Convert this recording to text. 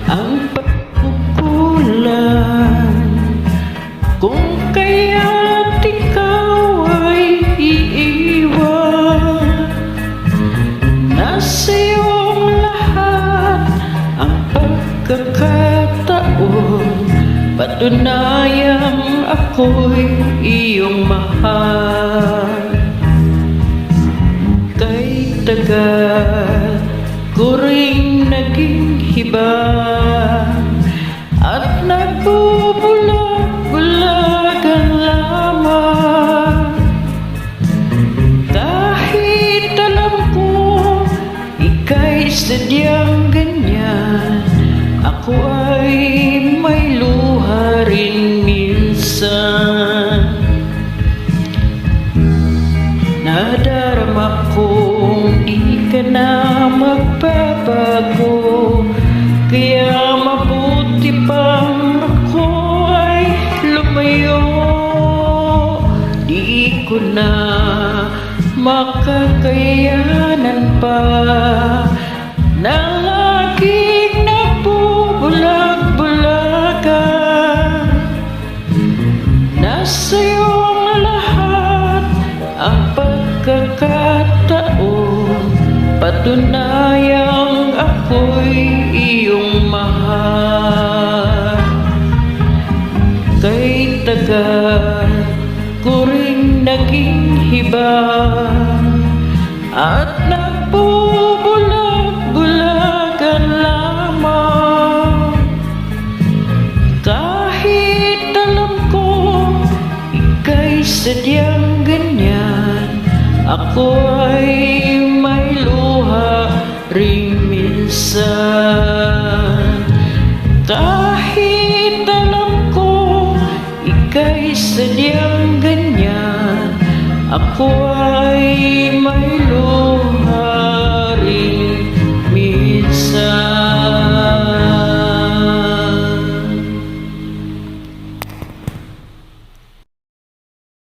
ang pagkukulang, kung kaya't ikaw ay iiwan. Nasa iyong lahat ang pagkakataon, patunayang ako'y iyong mahal. Kay tagal ko ring naging hibang at nagbubulag-bulagan lamang. Kahit alam ko ika'y sadyang ganyan, ako ay may luha rin minsan. Nadarama kong di ka na magbabago, kaya mabuti pang ako ay lumayo. Di ko na makakayanan pa na laging nagbubulag-bulagan. Nasa iyong lahat ang pagkakataon, patunayang ako'y iyong mahal. Kay tagal ko ring naging hibang at nagbubulag-bulagan lamang. Kahit alam ko ika'y sadyang ganyan, ako ay may luha ring minsan. Kahit alam ko ika'y sadyang ganyan, ako ay may luha